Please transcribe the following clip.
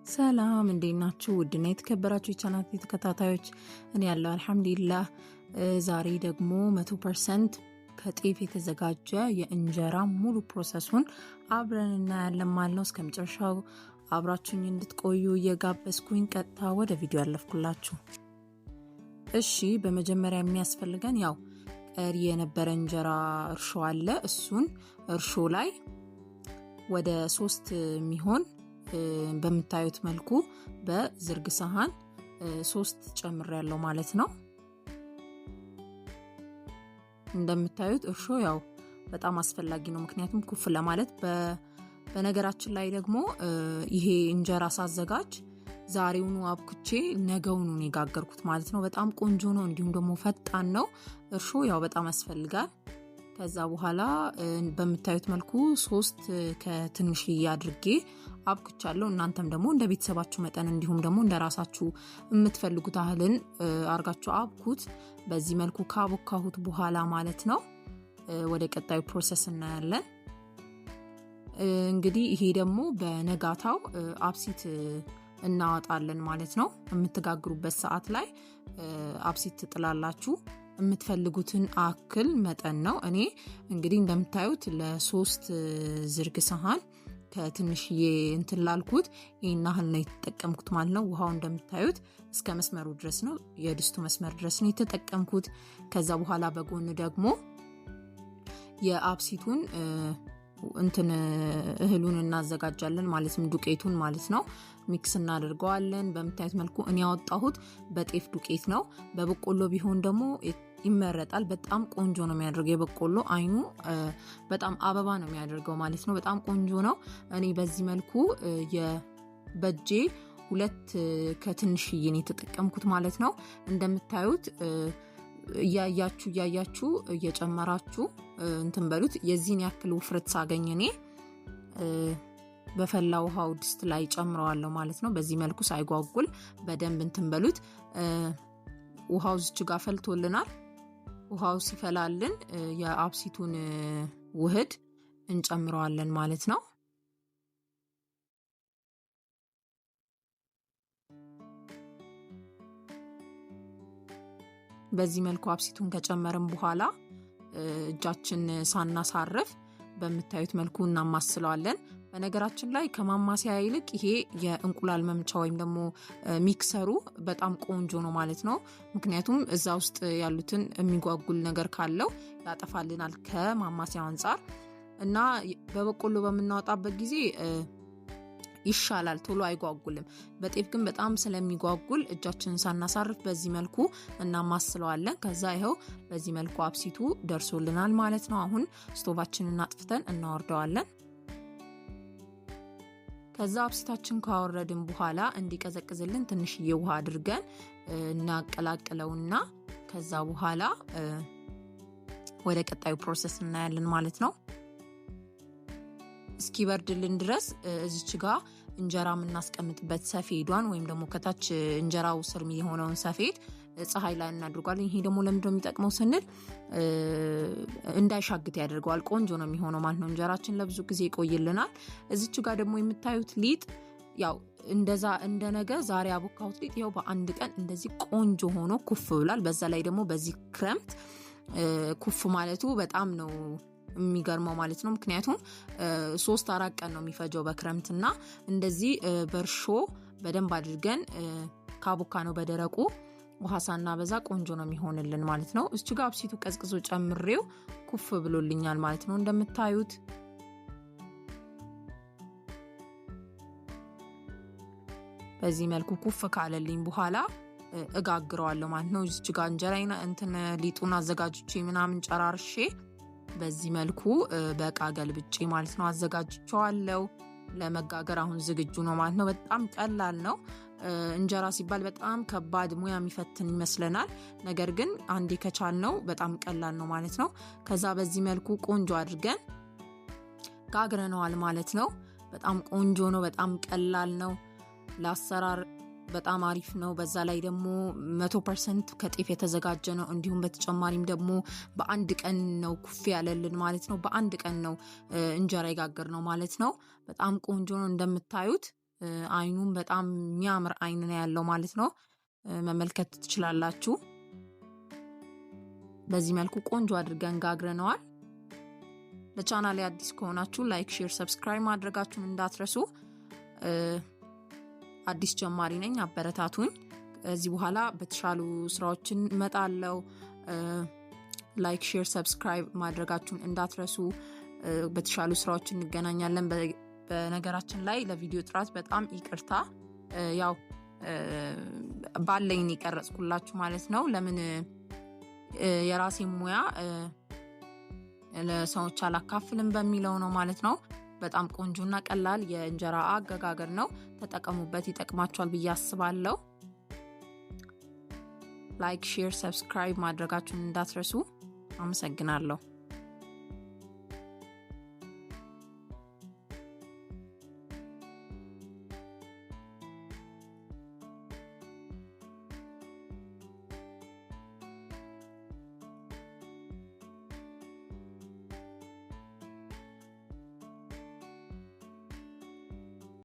ሰላም እንዴት ናችሁ? ውድና የተከበራችሁ የቻናል ተከታታዮች እኔ ያለው አልሐምዱሊላህ። ዛሬ ደግሞ 100% ከጤፍ የተዘጋጀ የእንጀራ ሙሉ ፕሮሰሱን አብረን እናያለን ማለት ነው። እስከመጨረሻው አብራችሁኝ እንድትቆዩ እየጋበዝኩኝ ቀጥታ ወደ ቪዲዮ ያለፍኩላችሁ። እሺ በመጀመሪያ የሚያስፈልገን ያው ቀሪ የነበረ እንጀራ እርሾ አለ። እሱን እርሾ ላይ ወደ 3 የሚሆን በምታዩት መልኩ በዝርግ ሰሃን 3 ጨምሬያለሁ ማለት ነው። እንደምታዩት እርሾ ያው በጣም አስፈላጊ ነው፣ ምክንያቱም ኩፍ ለማለት። በነገራችን ላይ ደግሞ ይሄ እንጀራ ሳዘጋጅ ዛሬውኑ አብኩቼ ነገውኑ የጋገርኩት ማለት ነው። በጣም ቆንጆ ነው፣ እንዲሁም ደግሞ ፈጣን ነው። እርሾ ያው በጣም ያስፈልጋል። ከዛ በኋላ በምታዩት መልኩ 3 ከትንሽዬ አድርጌ አብኩቻለሁ። እናንተም ደግሞ እንደ ቤተሰባችሁ መጠን እንዲሁም ደግሞ እንደ ራሳችሁ የምትፈልጉት አህልን አርጋችሁ አብኩት። በዚህ መልኩ ካቦካሁት በኋላ ማለት ነው ወደ ቀጣዩ ፕሮሰስ እናያለን። እንግዲህ ይሄ ደግሞ በነጋታው አብሲት እናወጣለን ማለት ነው። የምትጋግሩበት ሰዓት ላይ አብሲት ትጥላላችሁ። የምትፈልጉትን አክል መጠን ነው። እኔ እንግዲህ እንደምታዩት ለ3 ዝርግ ሰሃን ከትንሽዬ እንትን ላልኩት ይሄን ያህል ነው የተጠቀምኩት ማለት ነው። ውሃው እንደምታዩት እስከ መስመሩ ድረስ ነው፣ የድስቱ መስመር ድረስ ነው የተጠቀምኩት። ከዛ በኋላ በጎን ደግሞ የአብሲቱን እንትን እህሉን እናዘጋጃለን ማለት ነው፣ ዱቄቱን ማለት ነው። ሚክስ እናደርገዋለን። በምታዩት መልኩ እኔ ያወጣሁት በጤፍ ዱቄት ነው። በበቆሎ ቢሆን ደግሞ ይመረጣል። በጣም ቆንጆ ነው የሚያደርገው። የበቆሎ አይኑ በጣም አበባ ነው የሚያደርገው ማለት ነው። በጣም ቆንጆ ነው። እኔ በዚህ መልኩ በእጄ 2 ከትንሽዬ ነው የተጠቀምኩት ማለት ነው። እንደምታዩት እያያችሁ እየጨመራችሁ እንትን በሉት። የዚህን ያክል ውፍረት ሳገኝ እኔ በፈላ ውሃው ድስት ላይ ጨምረዋለሁ ማለት ነው። በዚህ መልኩ ሳይጓጉል በደንብ እንትን በሉት። ውሃው እዚች ጋር ፈልቶልናል። ውሃው ሲፈላልን የአብሲቱን ውህድ እንጨምረዋለን ማለት ነው። በዚህ መልኩ አብሲቱን ከጨመርን በኋላ እጃችን ሳናሳርፍ በምታዩት መልኩ እናማስለዋለን። በነገራችን ላይ ከማማሲያ ይልቅ ይሄ የእንቁላል መምቻ ወይም ደግሞ ሚክሰሩ በጣም ቆንጆ ነው ማለት ነው። ምክንያቱም እዛ ውስጥ ያሉትን የሚጓጉል ነገር ካለው ያጠፋልናል ከማማሲያው አንጻር እና በበቆሎ በምናወጣበት ጊዜ ይሻላል፣ ቶሎ አይጓጉልም። በጤፍ ግን በጣም ስለሚጓጉል እጃችንን ሳናሳርፍ በዚህ መልኩ እናማስለዋለን። ከዛ ይኸው በዚህ መልኩ አብሲቱ ደርሶልናል ማለት ነው። አሁን ስቶቫችንን አጥፍተን እናወርደዋለን። ከዛ አብሲታችን ካወረድን በኋላ እንዲቀዘቅዝልን ትንሽዬ ውሃ አድርገን እናቀላቅለውና ከዛ በኋላ ወደ ቀጣዩ ፕሮሰስ እናያለን ማለት ነው። እስኪበርድልን ድረስ እዚች ጋር እንጀራ የምናስቀምጥበት ሰፌዷን ወይም ደግሞ ከታች እንጀራው ስር የሆነውን ሰፌድ ፀሐይ ላይ እናድርጓለን። ይሄ ደግሞ ለምንድነው የሚጠቅመው ስንል እንዳይሻግት ያደርገዋል። ቆንጆ ነው የሚሆነው ማለት ነው። እንጀራችን ለብዙ ጊዜ ይቆይልናል። እዚች ጋር ደግሞ የምታዩት ሊጥ ያው እንደነገ ዛሬ አቦካሁት ሊጥ ይኸው በአንድ ቀን እንደዚህ ቆንጆ ሆኖ ኩፍ ብሏል። በዛ ላይ ደግሞ በዚህ ክረምት ኩፍ ማለቱ በጣም ነው የሚገርመው ማለት ነው። ምክንያቱም 3-4 ቀን ነው የሚፈጀው በክረምትና እንደዚህ በርሾ በደንብ አድርገን ካቦካ ነው በደረቁ ውሃ ሳናበዛ ቆንጆ ነው የሚሆንልን ማለት ነው። እሱ ጋር አብሲቱ ቀዝቅዞ ጨምሬው ኩፍ ብሎልኛል ማለት ነው። እንደምታዩት በዚህ መልኩ ኩፍ ካለልኝ በኋላ እጋግረዋለሁ ማለት ነው። እሱ ጋር እንጀራዬን እንትን ሊጡን አዘጋጅቼ ምናምን ጨራርሼ በዚህ መልኩ በቃ ገልብጬ ማለት ነው አዘጋጅቼዋለሁ። ለመጋገር አሁን ዝግጁ ነው ማለት ነው። በጣም ቀላል ነው። እንጀራ ሲባል በጣም ከባድ ሙያ የሚፈትን ይመስለናል። ነገር ግን አንዴ ከቻልነው በጣም ቀላል ነው ማለት ነው። ከዛ በዚህ መልኩ ቆንጆ አድርገን ጋግረነዋል ማለት ነው። በጣም ቆንጆ ነው። በጣም ቀላል ነው። ለአሰራር በጣም አሪፍ ነው። በዛ ላይ ደግሞ 100% ከጤፍ የተዘጋጀ ነው። እንዲሁም በተጨማሪም ደግሞ በአንድ ቀን ነው ኩፍ ያለልን ማለት ነው። በአንድ ቀን ነው እንጀራ ይጋገር ነው ማለት ነው። በጣም ቆንጆ ነው እንደምታዩት አይኑም በጣም የሚያምር አይን ነው ያለው ማለት ነው። መመልከት ትችላላችሁ። በዚህ መልኩ ቆንጆ አድርገን ጋግረነዋል። ለቻናሌ አዲስ ከሆናችሁ ላይክ፣ ሼር፣ ሰብስክራይብ ማድረጋችሁን እንዳትረሱ። አዲስ ጀማሪ ነኝ፣ አበረታቱኝ። ከዚህ በኋላ በተሻሉ ስራዎችን እመጣለሁ። ላይክ፣ ሼር፣ ሰብስክራይብ ማድረጋችሁን እንዳትረሱ። በተሻሉ ስራዎች እንገናኛለን። በነገራችን ላይ ለቪዲዮ ጥራት በጣም ይቅርታ፣ ያው ባለኝ የቀረጽኩላችሁ ማለት ነው። ለምን የራሴ ሙያ ለሰዎች አላካፍልም በሚለው ነው ማለት ነው። በጣም ቆንጆና ቀላል የእንጀራ አገጋገር ነው። ተጠቀሙበት፣ ይጠቅማችኋል ብዬ አስባለሁ። ላይክ፣ ሼር፣ ሰብስክራይብ ማድረጋችሁን እንዳትረሱ። አመሰግናለሁ።